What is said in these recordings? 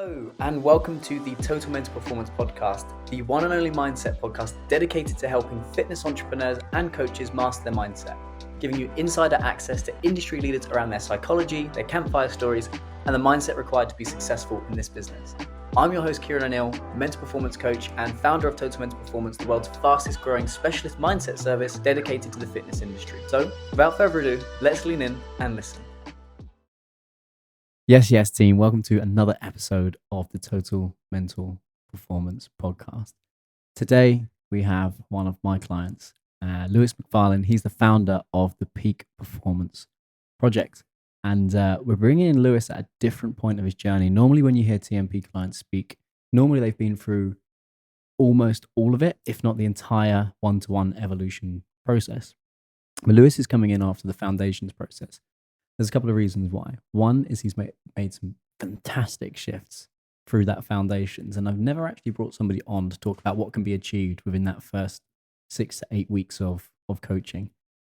Hello, and welcome to the Total Mental Performance Podcast, the one and only mindset podcast dedicated to helping fitness entrepreneurs and coaches master their mindset, giving you insider access to industry leaders around their psychology, their campfire stories, and the mindset required to be successful in this business. I'm your host, Kyran, mental performance coach and founder of Total Mental Performance, the world's fastest growing specialist mindset service dedicated to the fitness industry. So, without further ado, let's lean in and listen. Yes, team. Welcome to another episode of the Total Mental Performance Podcast. Today, we have one of my clients, Lewis McFarlane. He's the founder of the Peak Performance Project. And we're bringing in Lewis at a different point of his journey. Normally, when you hear TMP clients speak, normally they've been through almost all of it, if not the entire one-to-one evolution process. But Lewis is coming in after the foundations process. There's a couple of reasons why. One is he's made some fantastic shifts through that foundations. And I've never actually brought somebody on to talk about what can be achieved within that first 6 to 8 weeks of coaching.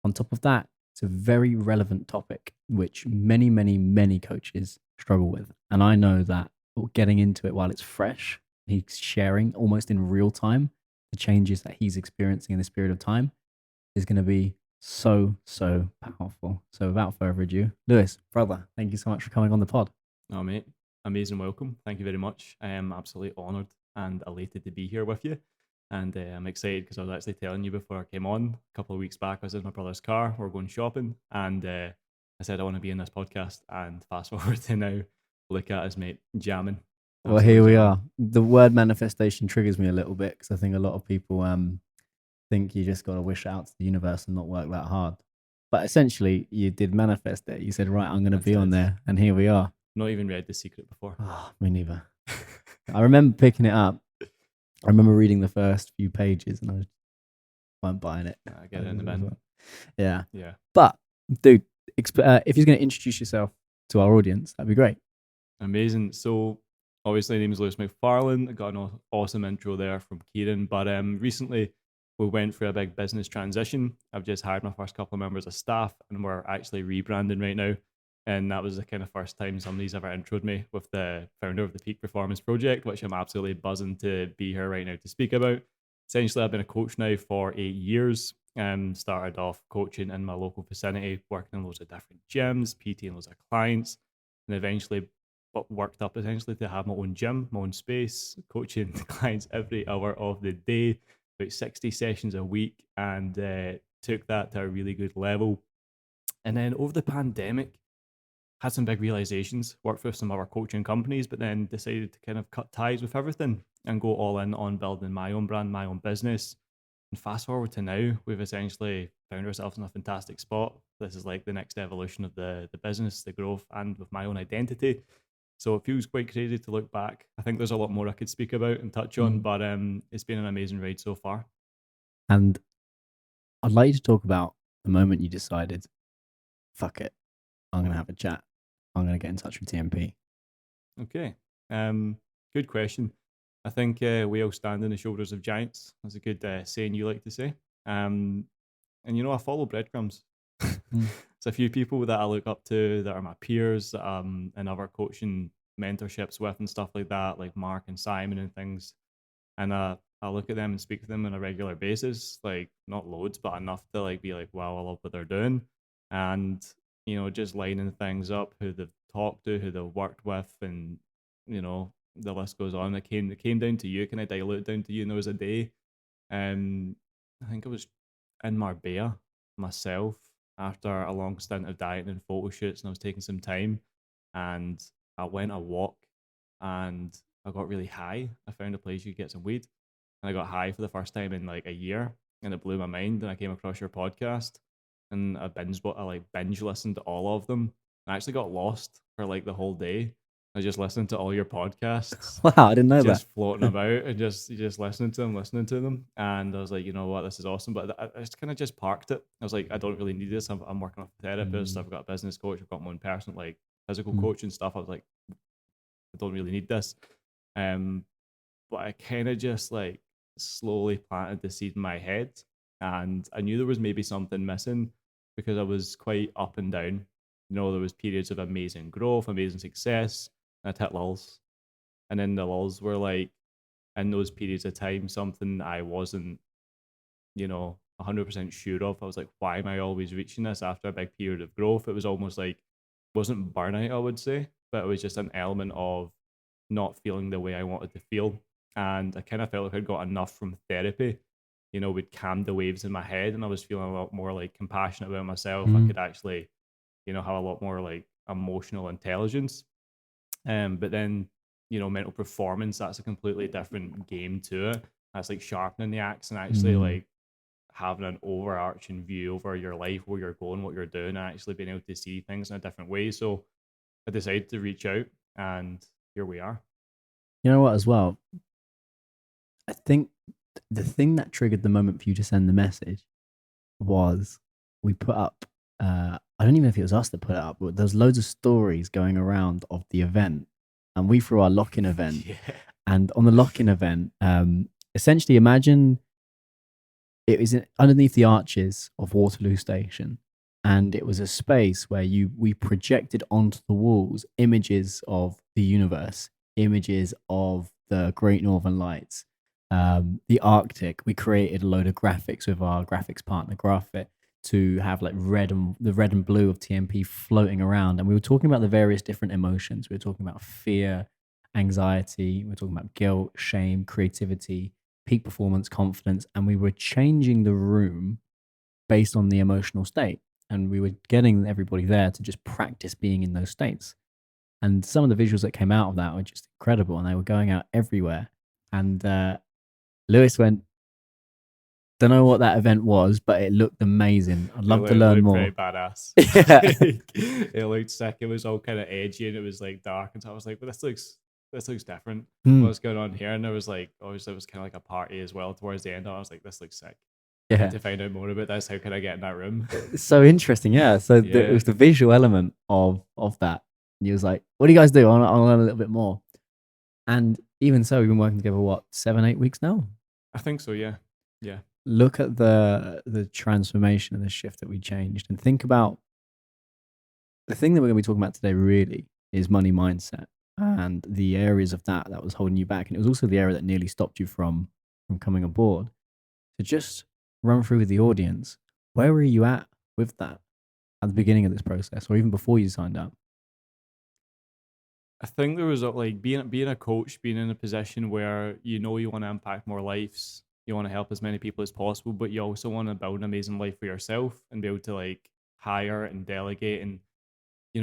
On top of that, it's a very relevant topic, which many coaches struggle with. And I know that getting into it while it's fresh, he's sharing almost in real time the changes that he's experiencing in this period of time is going to be so powerful. So without further ado, Lewis, brother, thank you so much for coming on the pod. Oh, mate, amazing welcome. Thank you very much. I am absolutely honoured and elated to be here with you. And I'm excited because I was actually telling you before I came on a couple of weeks back, I was in my brother's car, we were going shopping, and I said I want to be in this podcast. And fast forward to now, look at us, mate, jamming. Well, here we are. The word manifestation triggers me a little bit because I think a lot of people think you just got to wish out to the universe and not work that hard. But essentially, you did manifest it. You said, right, I'm going to be on there. And here we are. Not even read The Secret before. Oh, me neither. I remember picking it up. I remember reading the first few pages and I weren't buying it. I get it in the bin. Yeah. But, dude, if you're going to introduce yourself to our audience, that'd be great. Amazing. So, obviously, my name is Lewis McFarlane. I got an awesome intro there from Kyran. But recently, we went through a big business transition. I've just hired my first couple of members of staff and we're actually rebranding right now. And that was the kind of first time somebody's ever introed me with the founder of the Peak Performance Project, which I'm absolutely buzzing to be here right now to speak about. Essentially, I've been a coach now for 8 years. Started off coaching in my local vicinity, working in loads of different gyms, PTing loads of clients, and eventually worked up essentially to have my own gym, my own space, coaching clients every hour of the day, about 60 sessions a week, and took that to a really good level. And then over the pandemic, had some big realizations, worked with some other coaching companies, but then decided to kind of cut ties with everything and go all in on building my own brand, my own business. And fast forward to now, we've essentially found ourselves in a fantastic spot. This is like the next evolution of the business, the growth, and with my own identity. So it feels quite crazy to look back. I think there's a lot more I could speak about and touch on, but it's been an amazing ride so far. And I'd like you to talk about the moment you decided, fuck it, I'm going to have a chat. I'm going to get in touch with TMP. Okay. Good question. I think we all stand on the shoulders of giants. That's a good saying you like to say. And I follow breadcrumbs. It's a few people that I look up to that are my peers and other coaching mentorships with and stuff like that, like Mark and Simon and things. And I look at them and speak to them on a regular basis, like not loads, but enough to like be like, wow, I love what they're doing. And, just lining things up, who they've talked to, who they've worked with, and, the list goes on. It came down to you. Can I dilute it down to you? And there was a day, I think it was in Marbella myself, after a long stint of dieting and photo shoots, and I was taking some time, and I went a walk, and I got really high. I found a place you could get some weed, and I got high for the first time in like a year, and it blew my mind. And I came across your podcast, and I binge listened to all of them. I actually got lost for like the whole day. I just listened to all your podcasts. Wow, I didn't know just that. Floating about and just listening to them. And I was like, you know what, this is awesome. But I just kind of just parked it. I was like, I don't really need this. I'm working with a therapist. I've got a business coach. I've got my own personal like physical coach and stuff. I was like, I don't really need this. But I kind of just like slowly planted the seed in my head, and I knew there was maybe something missing because I was quite up and down. There was periods of amazing growth, amazing success, and I'd hit lulls. And then the lulls were like, in those periods of time, something I wasn't, 100% sure of. I was like, why am I always reaching this after a big period of growth? It was almost like, wasn't burnout, I would say, but it was just an element of not feeling the way I wanted to feel. And I kind of felt like I'd got enough from therapy. We'd calmed the waves in my head, and I was feeling a lot more like compassionate about myself. I Mm. could actually, have a lot more like emotional intelligence. But then, mental performance, that's a completely different game to it. That's like sharpening the axe and actually Mm. like having an overarching view over your life, where you're going, what you're doing, and actually being able to see things in a different way. So I decided to reach out, and here we are. You know what, as well? I think the thing that triggered the moment for you to send the message was we put up, I don't even know if it was us that put it up, but there's loads of stories going around of the event. And we threw our lock in event. Yeah. And on the lock in event, essentially imagine it was underneath the arches of Waterloo Station. And it was a space where we projected onto the walls images of the universe, images of the Great Northern Lights, the Arctic. We created a load of graphics with our graphics partner, Graphic, to have like the red and blue of TMP floating around. And we were talking about the various different emotions. We were talking about fear, anxiety. We were talking about guilt, shame, creativity, peak performance, confidence, and we were changing the room based on the emotional state. And we were getting everybody there to just practice being in those states. And some of the visuals that came out of that were just incredible, and they were going out everywhere. And Lewis went, don't know what that event was, but it looked amazing. I'd love to learn Looked more. pretty badass. Yeah. It looked sick. It was all kind of edgy, and it was like dark, and so I was like, "But this looks different. Mm, What's going on here?" And there was like, obviously, it was kind of like a party as well towards the end. I was like, "This looks sick. I need yeah. to find out more about this. How can I get in that room?" It's so interesting. Yeah. So it Yeah, was the visual element of that. And he was like, what do you guys do? I want to learn a little bit more. And even so, we've been working together, what, 7, 8 weeks now? I think so. Yeah, yeah. Look at the transformation and the shift that we changed, and think about the thing that we're going to be talking about today. Really, is money mindset and the areas of that was holding you back, and it was also the area that nearly stopped you from coming aboard. So just run through with the audience. Where were you at with that at the beginning of this process, or even before you signed up? I think there was like being a coach, being in a position where you want to impact more lives, you want to help as many people as possible, but you also want to build an amazing life for yourself and be able to like hire and delegate, and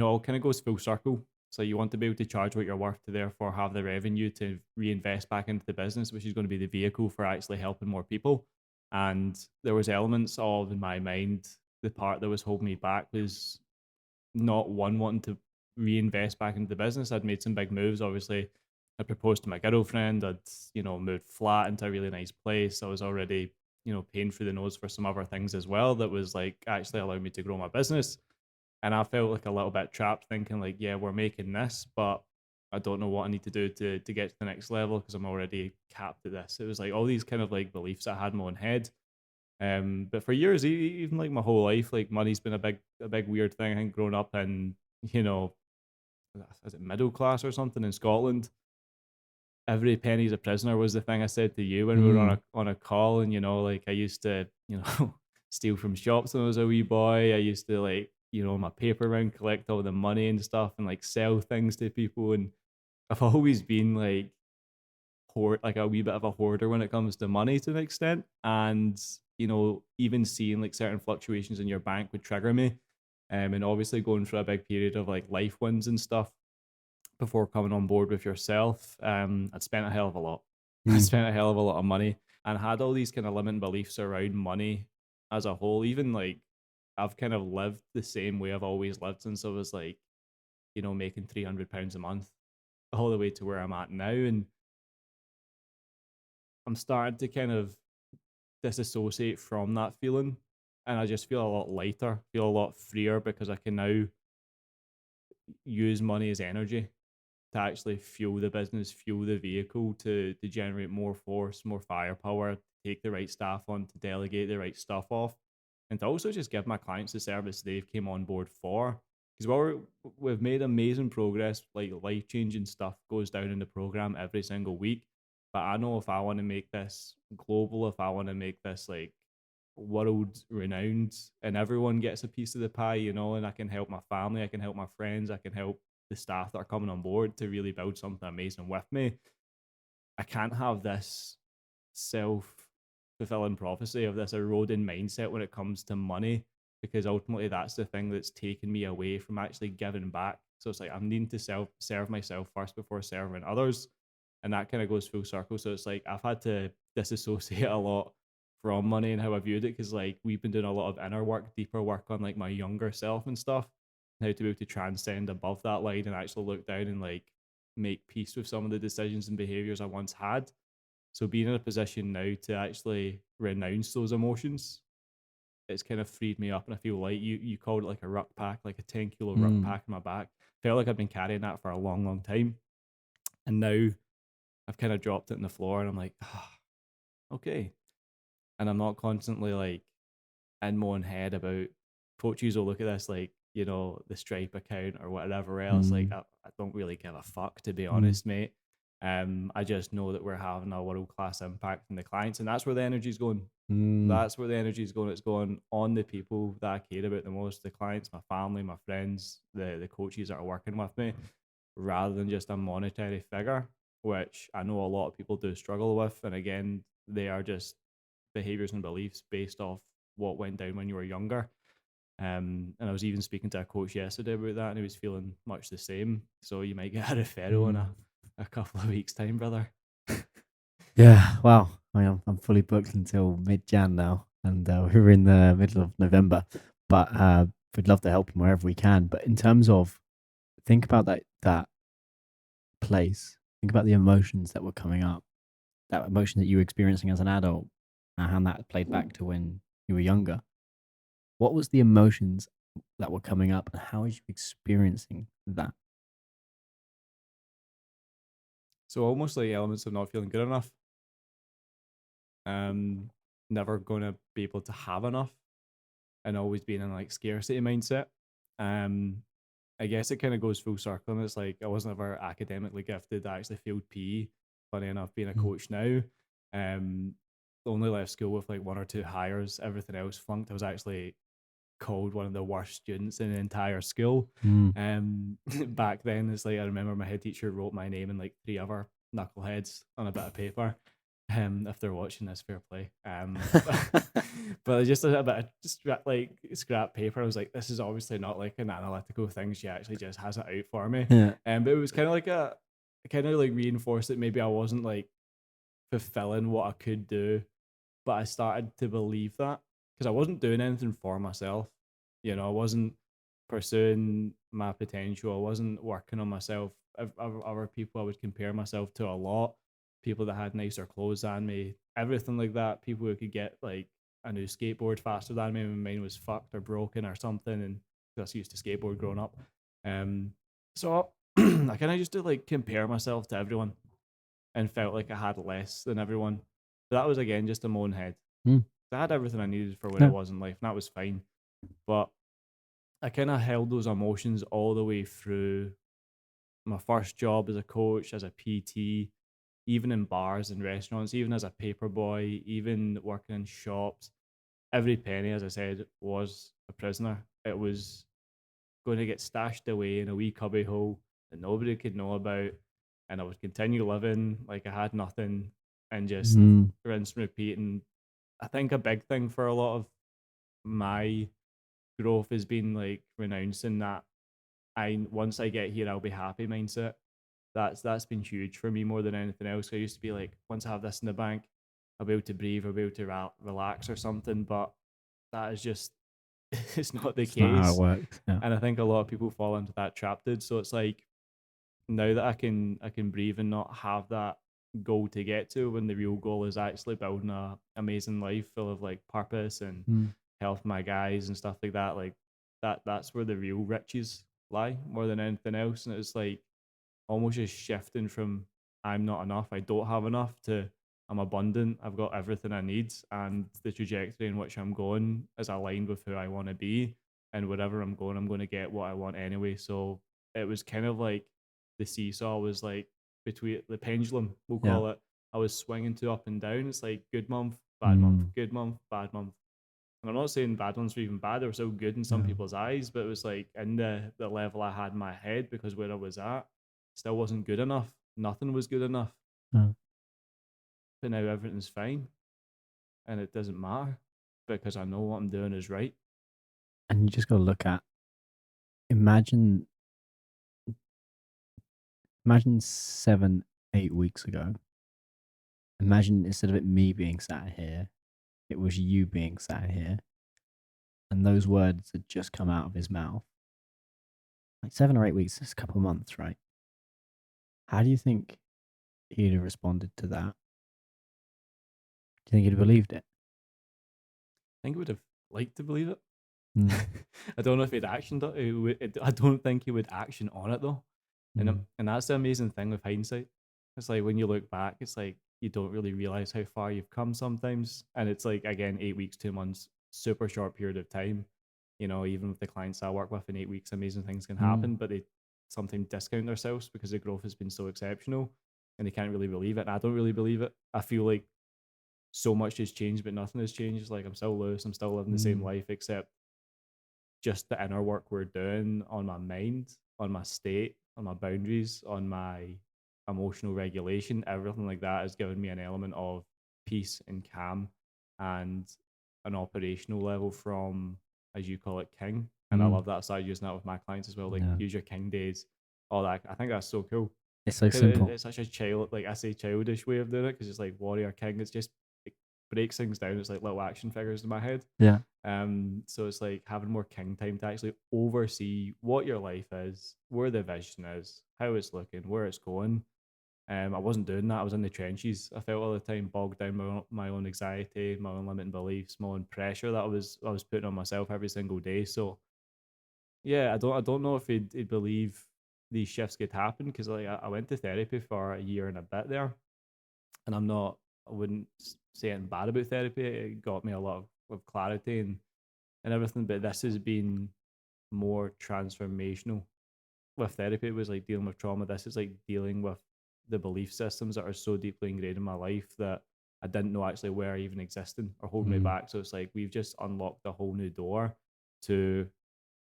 all kind of goes full circle. So you want to be able to charge what you're worth to therefore have the revenue to reinvest back into the business, which is going to be the vehicle for actually helping more people. And there was elements of, in my mind, the part that was holding me back was not one wanting to reinvest back into the business. I'd made some big moves. Obviously, I proposed to my girlfriend. I'd moved flat into a really nice place. I was already paying through the nose for some other things as well. That was like actually allowing me to grow my business. And I felt like a little bit trapped, thinking like, yeah, we're making this, but I don't know what I need to do to get to the next level because I'm already capped at this. It was like all these kind of like beliefs I had in my own head. But for years, even like my whole life, like money's been a big weird thing. I think growing up in, you know, is it middle class or something in Scotland? Every penny's a prisoner was the thing I said to you when we were on Mm. a call, and like I used to, steal from shops when I was a wee boy. I used to like, my paper round, collect all the money and stuff, and like sell things to people. And I've always been like like a wee bit of a hoarder when it comes to money to an extent. And even seeing like certain fluctuations in your bank would trigger me. And obviously going through a big period of like life wins and stuff before coming on board with yourself, I'd spent a hell of a lot. I Mm. spent a hell of a lot of money and had all these kind of limiting beliefs around money as a whole. Even like I've kind of lived the same way I've always lived since I was like, making £300 a month all the way to where I'm at now. And I'm starting to kind of disassociate from that feeling. And I just feel a lot lighter, feel a lot freer because I can now use money as energy to actually fuel the business, fuel the vehicle to generate more force, more firepower, take the right staff on, to delegate the right stuff off, and to also just give my clients the service they've came on board for. because we've made amazing progress, like life changing stuff goes down in the program every single week. But I know if I want to make this global, if I want to make this like world renowned, and everyone gets a piece of the pie, and I can help my family, I can help my friends, I can help the staff that are coming on board to really build something amazing with me. I can't have this self fulfilling prophecy of this eroding mindset when it comes to money, because ultimately that's the thing that's taken me away from actually giving back. So it's like I'm needing to serve myself first before serving others. And that kind of goes full circle. So it's like I've had to disassociate a lot from money and how I viewed it, because like we've been doing a lot of inner work, deeper work on like my younger self and stuff, and how to be able to transcend above that line and actually look down and like make peace with some of the decisions and behaviors I once had. So being in a position now to actually renounce those emotions, it's kind of freed me up, and I feel like you called it like a ruck pack, like a 10 kilo ruck pack in my back. Felt like I've been carrying that for a long, long time, and now I've kind of dropped it in the floor, and I'm like, okay, and I'm not constantly like in my own head about coaches will look at this like, the Stripe account or whatever else. Like I don't really give a fuck, to be honest, mate. I just know that we're having a world class impact on the clients, and that's where the energy's going. That's where the energy is going. It's going on the people that I care about the most, the clients, my family, my friends, the coaches that are working with me, rather than just a monetary figure, which I know a lot of people do struggle with. And again, they are just behaviors and beliefs based off what went down when you were younger. And I was even speaking to a coach yesterday about that, and he was feeling much the same. So you might get a referral in a couple of weeks' time, brother. Yeah, wow. I'm fully booked until mid-Jan now, and we're in the middle of November. But we'd love to help him wherever we can. But in terms of, think about that place. Think about the emotions that were coming up, that emotion that you were experiencing as an adult, and how that played back to when you were younger. What was the emotions that were coming up, and how was you experiencing that? So almost like elements of not feeling good enough. Never gonna be able to have enough, and always being in like scarcity mindset. I guess it kind of goes full circle, and it's like I wasn't ever academically gifted. I actually failed PE. Funny enough, being a coach now, only left school with like one or two hires. Everything else flunked. I was actually called one of the worst students in the entire school. Back then, it's like I remember my head teacher wrote my name and like three other knuckleheads on a bit of paper. If they're watching this, fair play. But just a bit of like scrap paper. I was like, this is obviously not like an analytical thing. She actually just has it out for me. Yeah. But it was kind of like reinforced that maybe I wasn't like fulfilling what I could do, but I started to believe that because I wasn't doing anything for myself. I wasn't pursuing my potential. I wasn't working on myself. Other people I would compare myself to a lot. People that had nicer clothes than me, everything like that. People who could get like a new skateboard faster than me when mine was fucked or broken or something. And I was used to skateboard growing up. So I kind of used to like compare myself to everyone and felt like I had less than everyone. But that was again just a my own head. I had everything I needed for where I was in life, and that was fine. But I kind of held those emotions all the way through my first job as a coach, as a PT, even in bars and restaurants, even as a paper boy, even working in shops. Every penny, as I said, was a prisoner. It was going to get stashed away in a wee cubby hole that nobody could know about. And I would continue living like I had nothing and just rinse and repeat. And I think a big thing for a lot of my growth has been like renouncing that once I get here I'll be happy mindset. That's been huge for me more than anything else. I used to be like, once I have this in the bank, I'll be able to breathe, I'll be able to relax or something. But that is just it's not the It's not how it case. works. Yeah. And I think a lot of people fall into that trap, dude. So it's like now that I can breathe and not have that goal to get to, when the real goal is actually building a amazing life full of like purpose and help my guys and stuff like that, like that's where the real riches lie more than anything else. And it's like almost just shifting from I'm not enough, I don't have enough, to I'm abundant, I've got everything I need, and the trajectory in which I'm going is aligned with who I want to be. and wherever I'm going to get what I want anyway. So it was kind of like the seesaw was like between the pendulum, we'll Yeah. call it. I was swinging to up and down. It's like good month, bad month, Mm. good month, bad month. And I'm not saying bad ones were even bad. They were still good in some Yeah. people's eyes, but it was like in the level I had in my head, because where I was at still wasn't good enough. Nothing was good enough. Yeah. But now everything's fine, and it doesn't matter because I know what I'm doing is right. And you just got to look at, imagine 7, 8 weeks ago. Imagine instead of it me being sat here, it was you being sat here, and those words had just come out of his mouth. Like 7 or 8 weeks, it's a couple of months, right? How do you think he'd have responded to that? Do you think he'd have believed it? I think I would have liked to believe it. Mm. I don't know if he'd actioned it. I don't think he would action on it though. Mm. And that's the amazing thing with hindsight. It's like when you look back, it's like you don't really realize how far you've come sometimes. And it's like, again, 8 weeks, 2 months, super short period of time. You know, even with the clients I work with in 8 weeks, amazing things can Mm. happen, but they sometimes discount themselves because the growth has been so exceptional and they can't really believe it. And I don't really believe it. I feel like so much has changed, but nothing has changed. Like I'm still Lewis, I'm still living the same Mm. life, except just the inner work we're doing on my mind, on my state, on my boundaries, on my emotional regulation, everything like that has given me an element of peace and calm and an operational level from, as you call it, king. And I Mm. love that. I started using that with my clients as well. Like, Yeah. use your king days, all that. I think that's so cool. It's so simple. It's such a child, like I say, childish way of doing it because it's like warrior king. It's just, it breaks things down. It's like little action figures in my head. Yeah. So it's like having more king time to actually oversee what your life is, where the vision is, how it's looking, where it's going. I wasn't doing that. I was in the trenches. I felt all the time bogged down my own anxiety, my own limiting beliefs, my own pressure that I was putting on myself every single day. So yeah, I don't know if he'd believe these shifts could happen because like I went to therapy for a year and a bit there, and I wouldn't say anything bad about therapy. It got me a lot of clarity and everything, but this has been more transformational. With therapy, it was like dealing with trauma. This is like dealing with the belief systems that are so deeply ingrained in my life that I didn't know actually were even existing or holding me Mm. back. So it's like we've just unlocked a whole new door to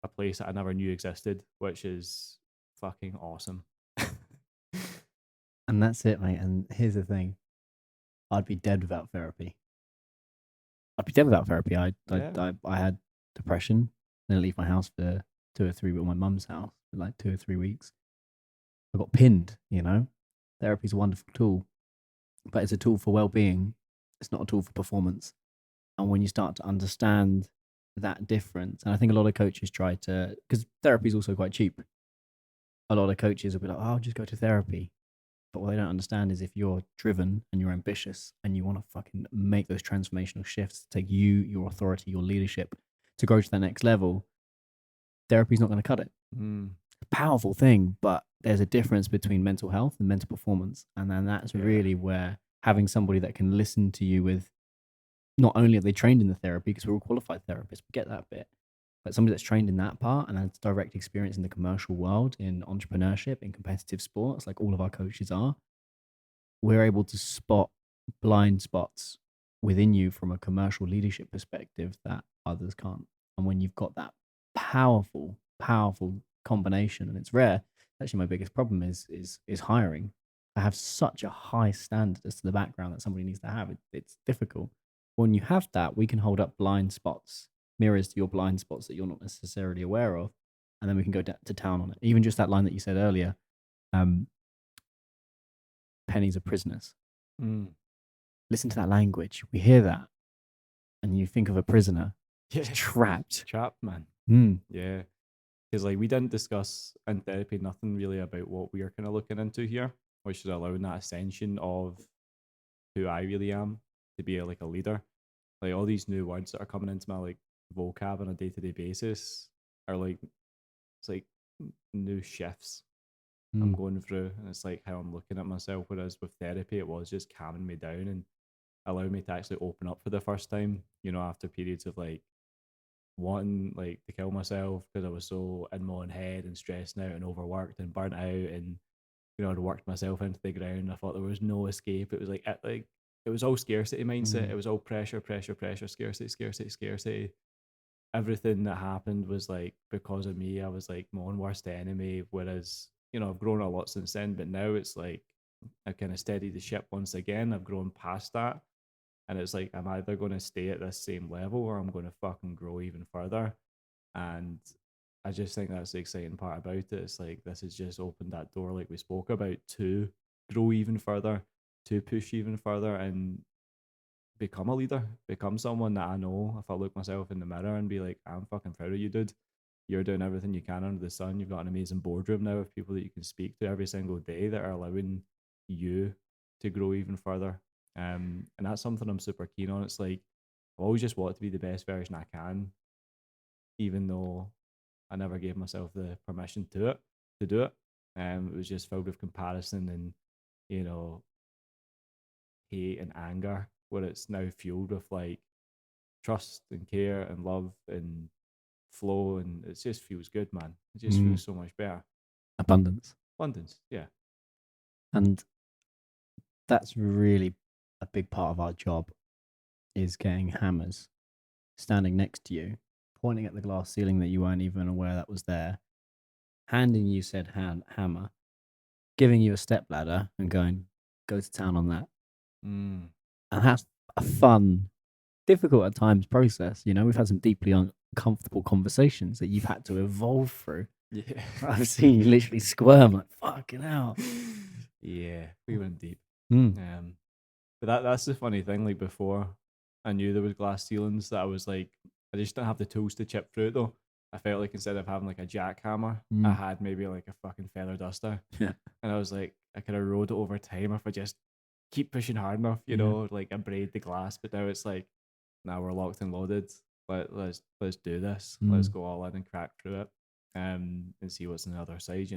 a place that I never knew existed, which is fucking awesome. And that's it, mate. And here's the thing: I'd be dead without therapy. I'd be dead without therapy. Yeah. I had depression. Then I leave my house for 2 or 3 weeks, my mum's house for like 2 or 3 weeks. I got pinned. Therapy's a wonderful tool, but it's a tool for well-being. It's not a tool for performance. And when you start to understand that difference, and I think a lot of coaches try to, because therapy is also quite cheap. A lot of coaches will be like, "Oh, I'll just go to therapy." But what they don't understand is if you're driven and you're ambitious and you want to fucking make those transformational shifts, take you, your authority, your leadership to grow to that next level, therapy's not going to cut it. Mm, A powerful thing, but there's a difference between mental health and mental performance. And then that's yeah. really where having somebody that can listen to you with, not only are they trained in the therapy, because we're all qualified therapists, we get that bit, but somebody that's trained in that part and has direct experience in the commercial world, in entrepreneurship, in competitive sports, like all of our coaches are, we're able to spot blind spots within you from a commercial leadership perspective that others can't. And when you've got that powerful, powerful combination, and it's rare, actually my biggest problem is hiring. I have such a high standard as to the background that somebody needs to have. It's difficult. When you have that, we can hold up blind spots, mirrors to your blind spots that you're not necessarily aware of, and then we can go to town on it. Even just that line that you said earlier, um, pennies are prisoners. Mm. Listen to that language. We hear that, and you think of a prisoner. Yeah. He's trapped. Trapped, man. Mm. Yeah. Because like we didn't discuss in therapy nothing really about what we are kind of looking into here, which is allowing that ascension of who I really am to be like a leader. Like all these new words that are coming into my like vocab on a day to day basis are like it's like new shifts I'm Mm. going through, and it's like how I'm looking at myself. Whereas with therapy, it was just calming me down and allowing me to actually open up for the first time. You know, after periods of like wanting like to kill myself because I was so in my own head and stressing out and overworked and burnt out, and I'd worked myself into the ground. I thought there was no escape. It was like it was all scarcity mindset. It was all pressure, pressure, pressure, scarcity, scarcity, scarcity. Everything that happened was like because of me. I was like my own worst enemy. Whereas, I've grown a lot since then, but now it's like I've kind of steadied the ship once again. I've grown past that. And it's like I'm either going to stay at this same level or I'm going to fucking grow even further. And I just think that's the exciting part about it. It's like this has just opened that door, like we spoke about, to grow even further, to push even further, and become a leader, become someone that I know if I look myself in the mirror and be like, I'm fucking proud of you, dude. You're doing everything you can under the sun. You've got an amazing boardroom now of people that you can speak to every single day that are allowing you to grow even further. And that's something I'm super keen on. It's like I always just want to be the best version I can, even though I never gave myself the permission to do it. It was just filled with comparison and, you know, hate and anger, where it's now fueled with like trust and care and love and flow, and it just feels good, man. It just feels so much better. Abundance. Abundance, yeah. And that's really a big part of our job, is getting hammers standing next to you, pointing at the glass ceiling that you weren't even aware that was there, handing you said hammer, giving you a step ladder and going, go to town on that. Mm. And that's a fun, difficult at times process. We've had some deeply uncomfortable conversations that you've had to evolve through. Yeah. I've seen you literally squirm like, fucking hell. Yeah, we went deep. Mm. But that's the funny thing. Like before, I knew there was glass ceilings. That I was like, I just didn't have the tools to chip through it though. I felt like instead of having like a jackhammer, I had maybe like a fucking feather duster. Yeah. And I was like, I could have rode it over time if I just keep pushing hard enough, like abrade the glass. But now it's like, now we're locked and loaded. Let's do this. Let's go all in and crack through it, and see what's on the other side.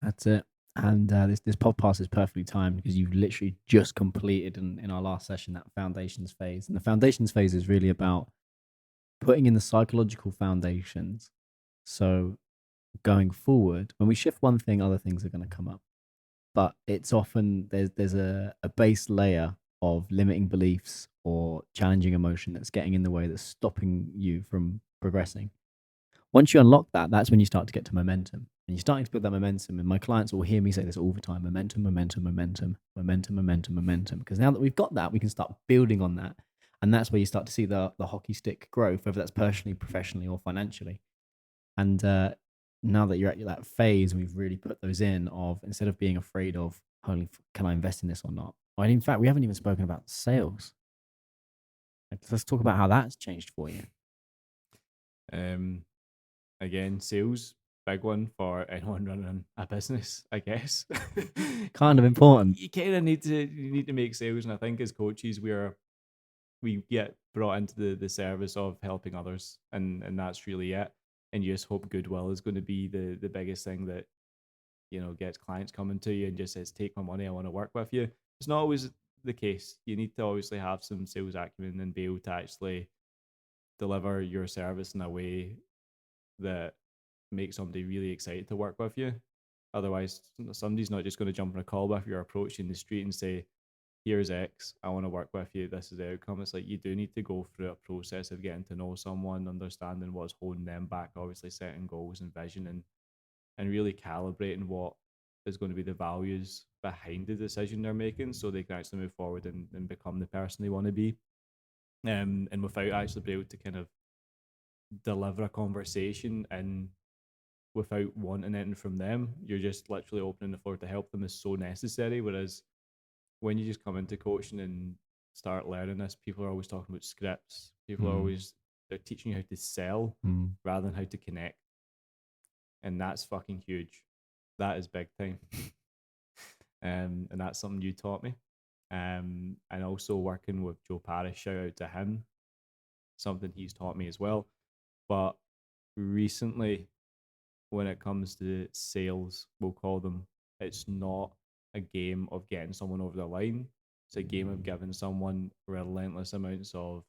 That's it. And this podcast is perfectly timed because you've literally just completed in our last session that foundations phase. And the foundations phase is really about putting in the psychological foundations. So going forward, when we shift one thing, other things are going to come up. But it's often there's a base layer of limiting beliefs or challenging emotion that's getting in the way, that's stopping you from progressing. Once you unlock that, that's when you start to get to momentum. And you're starting to build that momentum. And my clients will hear me say this all the time: momentum, momentum, momentum, momentum, momentum, momentum. Because now that we've got that, we can start building on that. And that's where you start to see the hockey stick growth, whether that's personally, professionally, or financially. And now that you're at that phase, and we've really put those in, of instead of being afraid of, holy, can I invest in this or not? Or in fact, we haven't even spoken about sales. Let's talk about how that's changed for you. Again, sales, big one for anyone running a business, I guess. Kind of important. You kind of need to make sales, and I think as coaches, we get brought into the service of helping others, and that's really it. And you just hope goodwill is going to be the biggest thing that gets clients coming to you and just says, take my money, I want to work with you. It's not always the case. You need to obviously have some sales acumen and be able to actually deliver your service in a way that makes somebody really excited to work with you. Otherwise, somebody's not just going to jump on a call with your approach in the street and say, here's X, I want to work with you, this is the outcome. It's like you do need to go through a process of getting to know someone, understanding what's holding them back, obviously setting goals and vision, and really calibrating what is going to be the values behind the decision they're making, so they can actually move forward and become the person they want to be. And without actually being able to kind of deliver a conversation and without wanting anything from them, you're just literally opening the floor to help them is so necessary. Whereas when you just come into coaching and start learning this, people are always talking about scripts. People are always, they're teaching you how to sell rather than how to connect. And that's fucking huge. That is big time. And that's something you taught me. And also working with Joe Parrish, shout out to him, something he's taught me as well. But recently, when it comes to sales, we'll call them, it's not a game of getting someone over the line. It's a game of giving someone relentless amounts of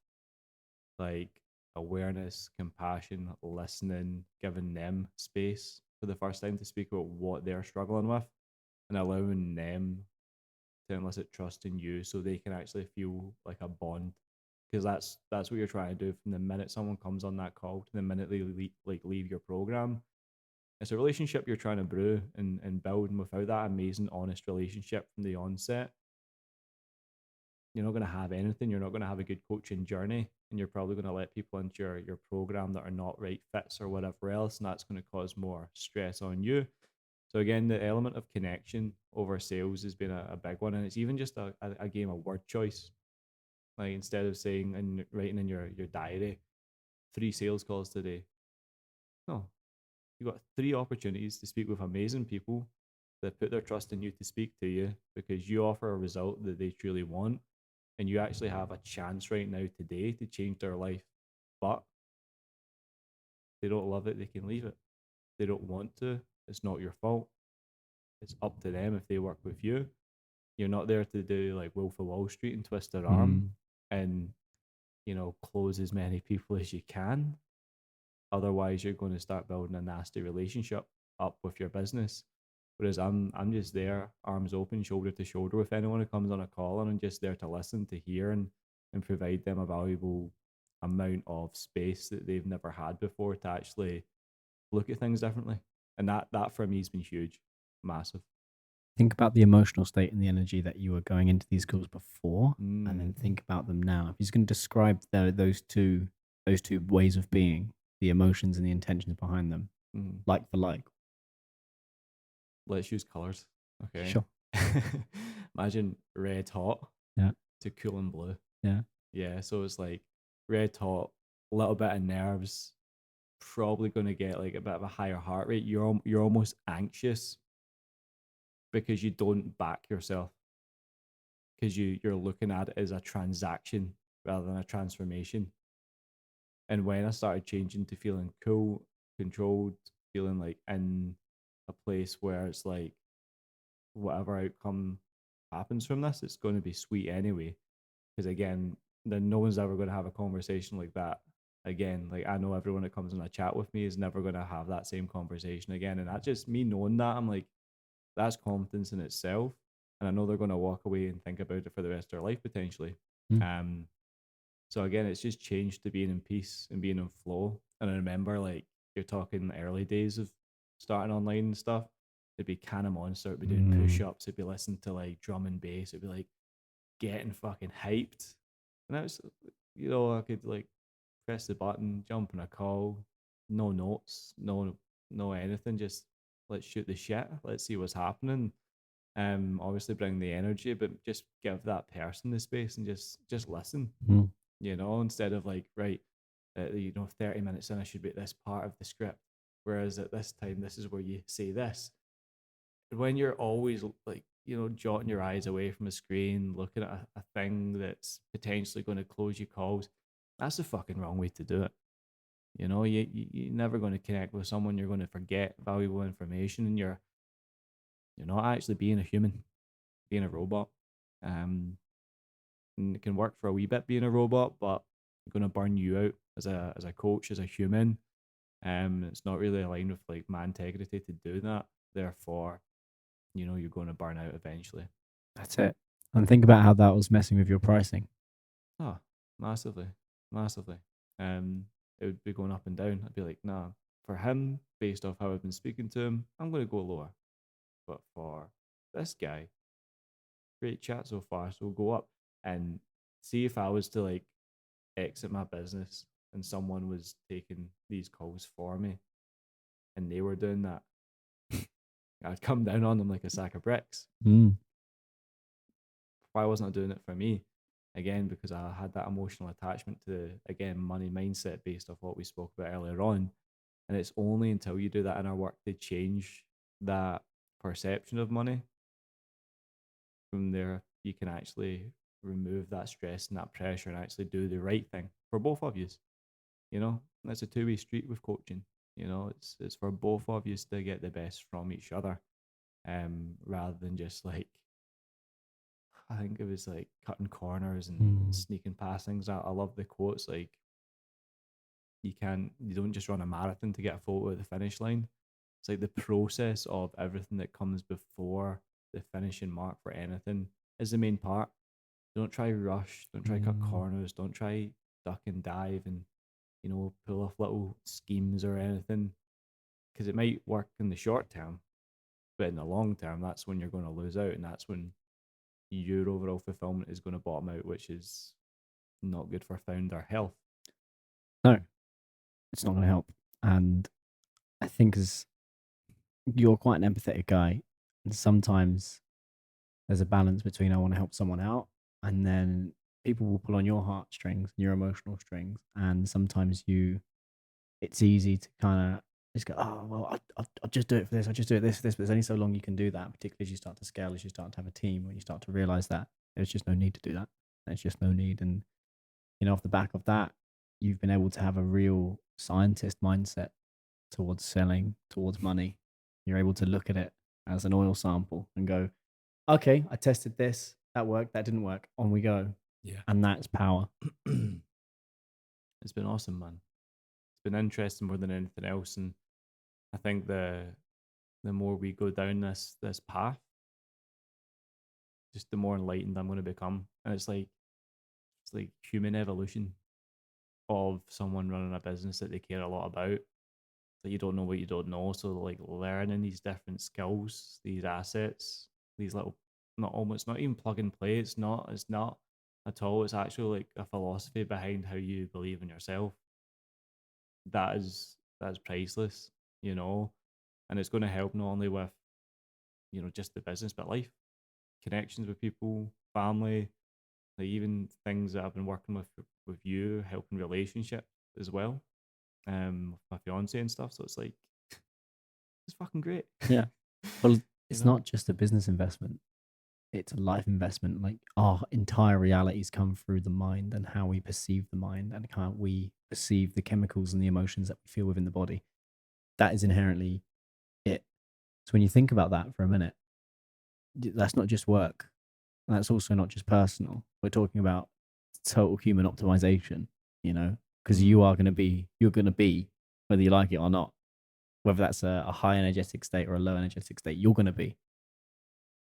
like awareness, compassion, listening, giving them space for the first time to speak about what they're struggling with, and allowing them to elicit trust in you so they can actually feel like a bond. Because that's what you're trying to do from the minute someone comes on that call to the minute they leave your program. It's a relationship you're trying to brew and build, and without that amazing, honest relationship from the onset, you're not going to have anything. You're not going to have a good coaching journey, and you're probably going to let people into your program that are not right fits or whatever else, and that's going to cause more stress on you. So again, the element of connection over sales has been a big one, and it's even just a game of word choice. Like instead of saying and writing in your diary 3 sales calls today, no, you got 3 opportunities to speak with amazing people that put their trust in you to speak to you because you offer a result that they truly want, and you actually have a chance right now today to change their life. But they don't love it, they can leave it. They don't want to, it's not your fault. It's up to them if they work with you. You're not there to do like Wolf of Wall Street and twist their arm and, close as many people as you can. Otherwise, you're going to start building a nasty relationship up with your business. Whereas I'm just there, arms open, shoulder to shoulder with anyone who comes on a call, and I'm just there to listen, to hear, and provide them a valuable amount of space that they've never had before to actually look at things differently. And that for me has been huge, massive. Think about the emotional state and the energy that you were going into these calls before, and then Mm, think about them now. If you're going to describe those two ways of being, the emotions and the intentions behind them, mm. like for like. Let's use colors. Okay. Sure. Imagine red hot Yeah. to cool and blue. Yeah. Yeah. So it's like red hot, a little bit of nerves, probably going to get like a bit of a higher heart rate. You're almost anxious because you don't back yourself, because you're looking at it as a transaction rather than a transformation. And when I started changing to feeling cool, controlled, feeling like in a place where it's like whatever outcome happens from this, it's going to be sweet anyway. Because again, then no one's ever going to have a conversation like that again. Like I know everyone that comes in a chat with me is never going to have that same conversation again. And that's just me knowing that. I'm like, that's confidence in itself. And I know they're going to walk away and think about it for the rest of their life potentially. Mm. So again, it's just changed to being in peace and being in flow. And I remember like you're talking the early days of starting online and stuff. It'd be Can of Monster, it'd be doing push ups, it'd be listening to like drum and bass, it'd be like getting fucking hyped. And I was, I could like press the button, jump on a call, no notes, no anything, just let's shoot the shit, let's see what's happening. Obviously bring the energy, but just give that person the space and just listen. Mm. Instead of like, right, 30 minutes in, I should be at this part of the script. Whereas at this time, this is where you say this. When you're always like, jotting your eyes away from a screen, looking at a thing that's potentially going to close your calls, that's the fucking wrong way to do it. You're never going to connect with someone. You're going to forget valuable information, and you're not actually being a human, being a robot. And it can work for a wee bit being a robot, but it's going to burn you out as a coach, as a human. It's not really aligned with like my integrity to do that. Therefore, you're going to burn out eventually. That's it. And think about how that was messing with your pricing. Oh, massively, massively. It would be going up and down. I'd be like, nah, for him, based off how I've been speaking to him, I'm going to go lower. But for this guy, great chat so far, so we'll go up. And see if I was to like exit my business and someone was taking these calls for me and they were doing that, I'd come down on them like a sack of bricks. Why wasn't I doing it for me? Again, because I had that emotional attachment to, again, money mindset based off what we spoke about earlier on. And it's only until you do that inner work to change that perception of money. From there, you can actually remove that stress and that pressure and actually do the right thing for both of you. That's a two-way street with coaching. It's for both of you to get the best from each other, rather than just like, I think it was like cutting corners and sneaking past things. I love the quotes like, you don't just run a marathon to get a photo at the finish line. It's like the process of everything that comes before the finishing mark for anything is the main part. Don't try rush, don't try cut corners, don't try duck and dive and pull off little schemes or anything, because it might work in the short term, but in the long term, that's when you're going to lose out, and that's when your overall fulfillment is going to bottom out, which is not good for founder health. No, it's not going to help. And I think as you're quite an empathetic guy, and sometimes there's a balance between I want to help someone out, and then people will pull on your heartstrings and your emotional strings, and sometimes it's easy to kind of just go, oh well, I'll just do it for this. I'll just do it this, but there's only so long you can do that, particularly as you start to scale, as you start to have a team, when you start to realize that there's just no need to do that. There's just no need, and off the back of that, you've been able to have a real scientist mindset towards selling, towards money. You're able to look at it as an oil sample and go, okay, I tested this, that worked, that didn't work, on we go. Yeah. And that's power. It's been awesome, man. It's been interesting more than anything else, and I think the more we go down this path, just the more enlightened I'm going to become. And it's like human evolution of someone running a business that they care a lot about. That you don't know what you don't know, so like learning these different skills, these assets, these little it's not even plug and play. It's not at all. It's actually like a philosophy behind how you believe in yourself. That's priceless, and it's going to help not only with just the business, but life, connections with people, family, like even things that I've been working with you, helping relationships as well, with my fiance and stuff. So it's like it's fucking great. Yeah. Well, it's not just a business investment. It's a life investment. Like our entire realities come through the mind and how we perceive the mind and how we perceive the chemicals and the emotions that we feel within the body. That is inherently it. So when you think about that for a minute, that's not just work. And that's also not just personal. We're talking about total human optimization, because you're going to be, whether you like it or not, whether that's a high energetic state or a low energetic state, you're going to be.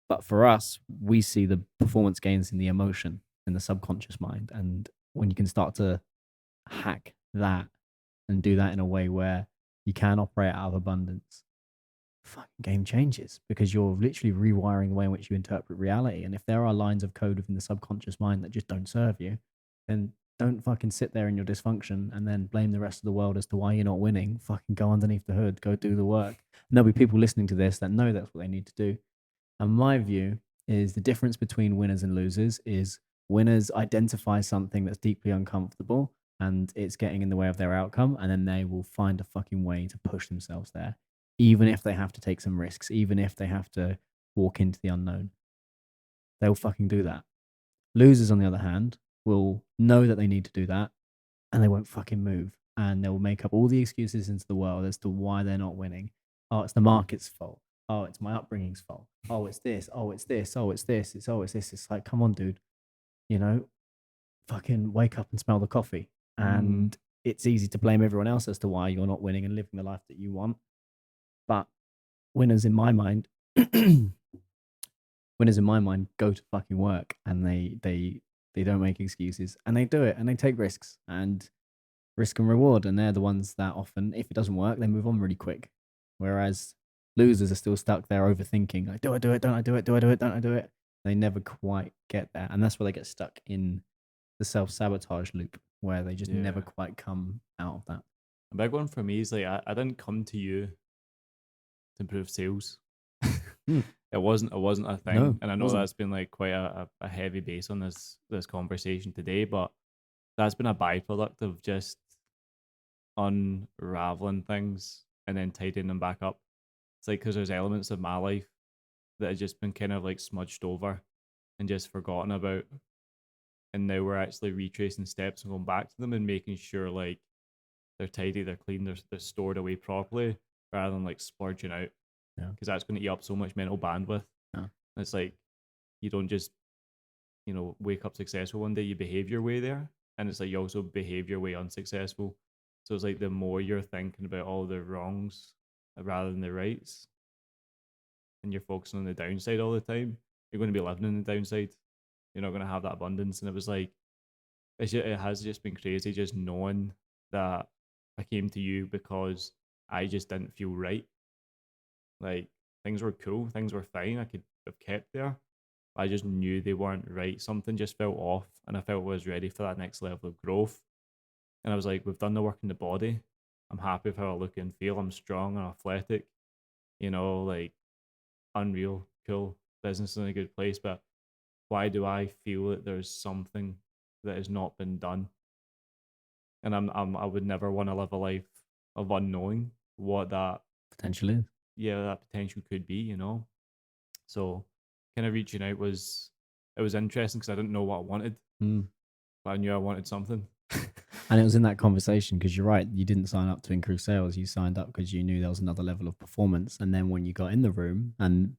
But for us, we see the performance gains in the emotion, in the subconscious mind. And when you can start to hack that and do that in a way where you can operate out of abundance, fucking game changes, because you're literally rewiring the way in which you interpret reality. And if there are lines of code within the subconscious mind that just don't serve you, then don't fucking sit there in your dysfunction and then blame the rest of the world as to why you're not winning. Fucking go underneath the hood, go do the work. And there'll be people listening to this that know that's what they need to do. And my view is the difference between winners and losers is winners identify something that's deeply uncomfortable and it's getting in the way of their outcome, and then they will find a fucking way to push themselves there, even if they have to take some risks, even if they have to walk into the unknown. They'll fucking do that. Losers, on the other hand, will know that they need to do that and they won't fucking move. And they'll make up all the excuses into the world as to why they're not winning. Oh, it's the market's fault. Oh, it's my upbringing's fault. Oh, it's this. Oh, it's this. Oh, it's this. It's this. It's like, come on, dude. Fucking wake up and smell the coffee. And it's easy to blame everyone else as to why you're not winning and living the life that you want. But winners in my mind, go to fucking work, and they don't make excuses, and they do it, and they take risks, and risk and reward. And they're the ones that often, if it doesn't work, they move on really quick. Whereas losers are still stuck there overthinking, like, do I do it? Don't I do it? Do I do it? Don't I do it? They never quite get there. And that's where they get stuck in the self-sabotage loop, where they just never quite come out of that. A big one for me is like, I didn't come to you to improve sales. It wasn't a thing. No, and I know that's been like quite a heavy base on this conversation today, but that's been a byproduct of just unraveling things and then tidying them back up. It's like, because there's elements of my life that have just been kind of like smudged over and just forgotten about, and now we're actually retracing steps and going back to them and making sure like they're tidy, they're clean, they're stored away properly, rather than like splurging out. Because that's going to eat up so much mental bandwidth. It's like, you don't just wake up successful one day, you behave your way there, and it's like you also behave your way unsuccessful. So it's like the more you're thinking about all the wrongs rather than the rights, and you're focusing on the downside all the time, you're going to be living in the downside. You're not going to have that abundance. And it was like, it has just been crazy just knowing that I came to you because I just didn't feel right. Like things were cool, things were fine. I could have kept there. I just knew they weren't right. Something just felt off, and I felt I was ready for that next level of growth. And I was like, we've done the work in the body. I'm happy with how I look and feel. I'm strong and athletic. Like unreal, cool business in a good place. But why do I feel that there's something that has not been done? And I would never want to live a life of unknowing what that, Potential is. yeah, that potential could be. So kind of reaching out it was interesting because I didn't know what I wanted, Mm. but I knew I wanted something. And it was in that conversation because you're right. You didn't sign up to increase sales. You signed up because you knew there was another level of performance. And then when you got in the room, and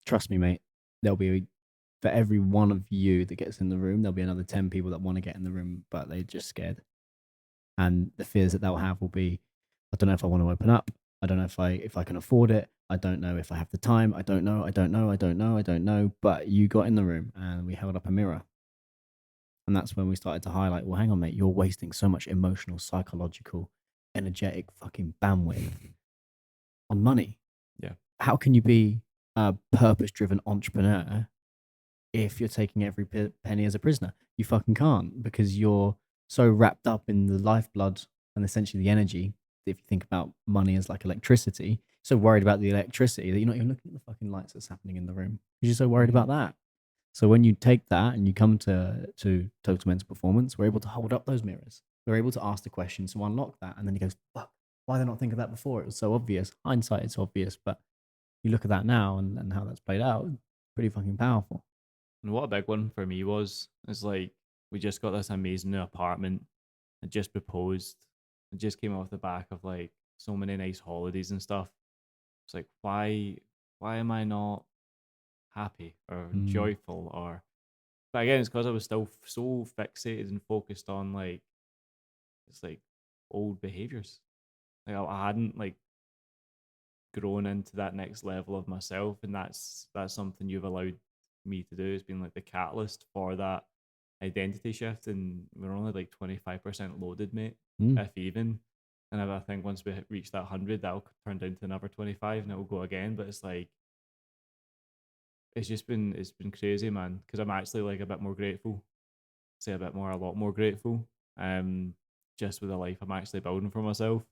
trust me, mate, there'll be for every one of you that gets in the room, there'll be another 10 people that want to get in the room, but they're just scared. And the fears that they'll have will be, I don't know if I want to open up. I don't know if I can afford it. I don't know if I have the time. I don't know. I don't know. I don't know. I don't know. But you got in the room and we held up a mirror. And that's when we started to highlight, well, hang on, mate, you're wasting so much emotional, psychological, energetic fucking bandwidth on money. Yeah. How can you be a purpose driven entrepreneur if you're taking every penny as a prisoner? You fucking can't, because you're so wrapped up in the lifeblood and essentially the energy. If you think about money as like electricity, so worried about the electricity that you're not even looking at the fucking lights that's happening in the room because you're so worried about that. So when you take that and you come to total mental performance, we're able to hold up those mirrors. We're able to ask the questions to unlock that. And then he goes, fuck, why did I not think of that before? It was so obvious. Hindsight, it's obvious, but you look at that now and how that's played out, pretty fucking powerful. And what a big one for me is like, we just got this amazing new apartment. I just proposed. It just came off the back of like so many nice holidays and stuff. It's like, why am I not happy or joyful? But again, it's because I was still so fixated and focused on like, it's like old behaviors. Like I hadn't like grown into that next level of myself, and that's something you've allowed me to do. It's been like the catalyst for that identity shift, and we're only like 25% loaded, mate, if even. And I think once we reach that 100, that'll turn down to another 25 and it'll go again. But it's like, it's been crazy, man, because I'm actually like a bit more grateful, say a lot more grateful, just with the life I'm actually building for myself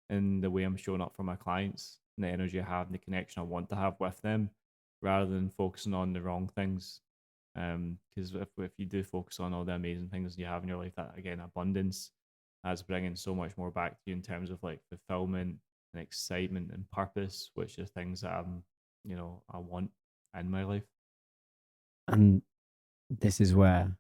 and the way I'm showing up for my clients and the energy I have and the connection I want to have with them, rather than focusing on the wrong things. Because if you do focus on all the amazing things you have in your life, that again, abundance, that's bringing so much more back to you in terms of like fulfillment and excitement and purpose, which are things that I want in my life. And this is where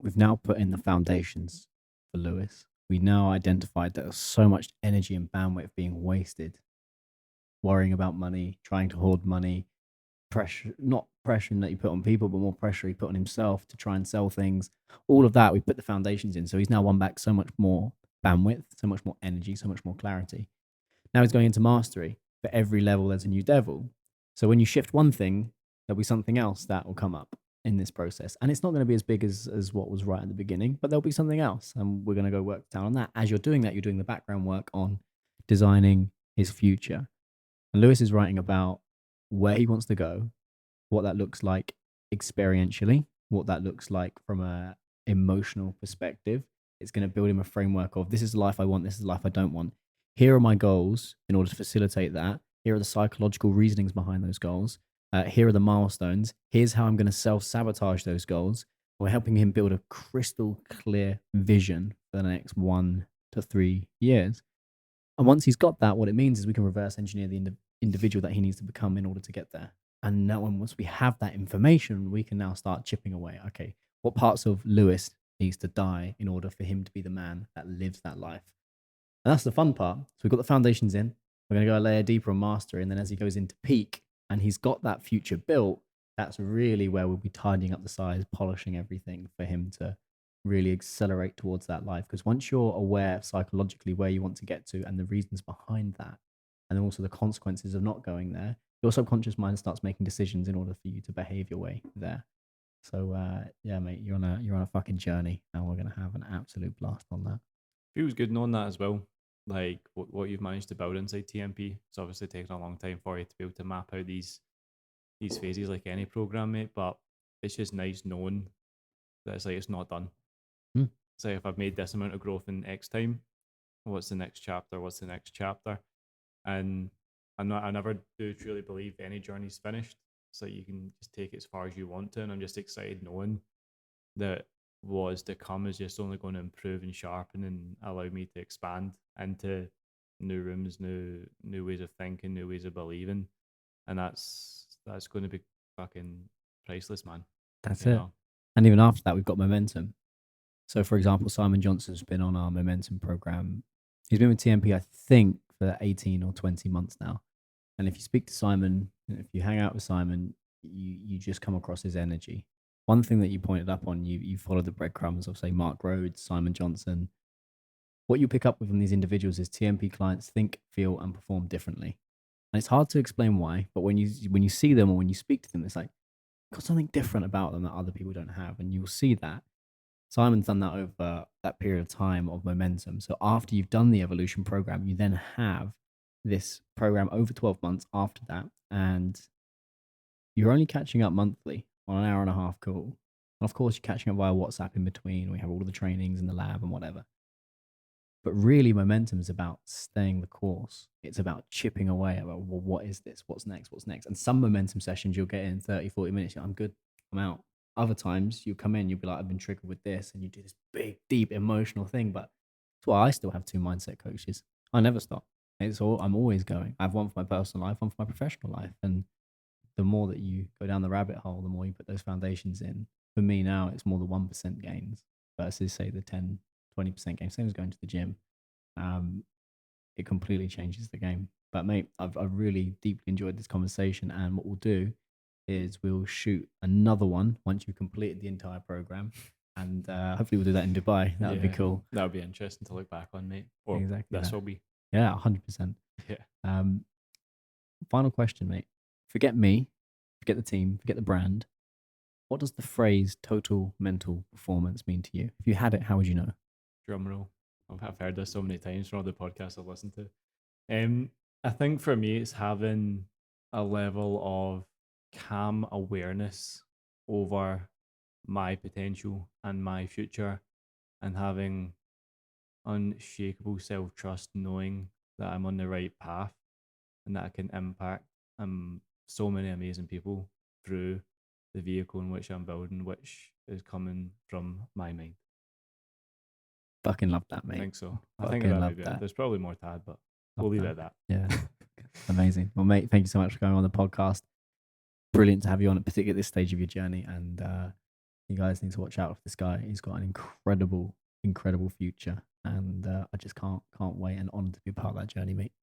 we've now put in the foundations for Lewis. We now identified that there's so much energy and bandwidth being wasted worrying about money, trying to hoard money, pressure, not pressure that you put on people, but more pressure he put on himself to try and sell things. All of that, we put the foundations in. So he's now won back so much more bandwidth, so much more energy, so much more clarity. Now he's going into mastery. For every level, there's a new devil. So when you shift one thing, there'll be something else that will come up in this process. And it's not going to be as big as what was right at the beginning, but there'll be something else. And we're going to go work down on that. As you're doing that, you're doing the background work on designing his future. And Lewis is writing about where he wants to go, what that looks like experientially, what that looks like from a emotional perspective. It's going to build him a framework of, this is the life I want, this is the life I don't want. Here are my goals in order to facilitate that. Here are the psychological reasonings behind those goals. Here are the milestones. Here's how I'm going to self-sabotage those goals. We're helping him build a crystal clear vision for the next 1 to 3 years. And once he's got that, what it means is we can reverse engineer the individual that he needs to become in order to get there. And now, once we have that information, we can now start chipping away. Okay, what parts of Lewis needs to die in order for him to be the man that lives that life? And that's the fun part. So we've got the foundations in. We're going to go a layer deeper on mastery. And then as he goes into peak and he's got that future built, that's really where we'll be tidying up the size, polishing everything for him to really accelerate towards that life. Because once you're aware psychologically where you want to get to and the reasons behind that, and then also the consequences of not going there, your subconscious mind starts making decisions in order for you to behave your way there. So yeah, mate, you're on a fucking journey, and we're gonna have an absolute blast on that. Feels good knowing that as well. Like what you've managed to build inside TMP. It's obviously taken a long time for you to be able to map out these phases like any program, mate. But it's just nice knowing that it's like it's not done. Hmm. It's like if I've made this amount of growth in X time, what's the next chapter? What's the next chapter? And I never do truly believe any journey's finished. So you can just take it as far as you want to, and I'm just excited knowing that what is to come is just only going to improve and sharpen and allow me to expand into new rooms, new ways of thinking, new ways of believing, and that's going to be fucking priceless, man. That's You it. know, And even after that, we've got momentum. So, for example, Simon Johnson's been on our momentum program. He's been with TMP, I think, for 18 or 20 months now. And if you speak to Simon, if you hang out with Simon, you just come across his energy. One thing that you pointed up on, you follow the breadcrumbs of, say, Mark Rhodes, Simon Johnson. What you pick up with from these individuals is TMP clients think, feel, and perform differently. And it's hard to explain why, but when you see them or when you speak to them, it's like got something different about them that other people don't have, and you'll see that. Simon's done that over that period of time of momentum. So after you've done the evolution program, you then have this program over 12 months after that, and you're only catching up monthly on an hour and a half call. And of course, you're catching up via WhatsApp in between. We have all of the trainings in the lab and whatever. But really, momentum is about staying the course. It's about chipping away about, well, what is this? What's next? What's next? And some momentum sessions you'll get in 30, 40 minutes. I'm good. I'm out. Other times you come in, you'll be like, I've been triggered with this. And you do this big, deep emotional thing. But that's why I still have two mindset coaches. I never stop. I'm always going. I have one for my personal life, one for my professional life. And the more that you go down the rabbit hole, the more you put those foundations in. For me now, it's more the 1% gains versus, say, the 10, 20% gains. Same as going to the gym. It completely changes the game. But, mate, I've really deeply enjoyed this conversation. And what we'll do is we'll shoot another one once you've completed the entire program. And hopefully we'll do that in Dubai. That would be cool. That would be interesting to look back on, mate. Or exactly. This will be. Yeah, 100%. Yeah. Final question, mate. Forget me, forget the team, forget the brand. What does the phrase total mental performance mean to you? If you had it, how would you know? Drum roll. I've heard this so many times from all the podcasts I've listened to. I think for me, it's having a level of calm awareness over my potential and my future, and having unshakable self trust, knowing that I'm on the right path and that I can impact so many amazing people through the vehicle in which I'm building, which is coming from my mind. Fucking love that, mate. I think so. I think love maybe that. There's probably more to add, but Love we'll leave that. it at that. Yeah. Amazing. Well, mate, thank you so much for going on the podcast. Brilliant to have you on, particularly at this stage of your journey. And you guys need to watch out for this guy. He's got an incredible, incredible future. And I just can't wait and honored to be a part of that journey, mate.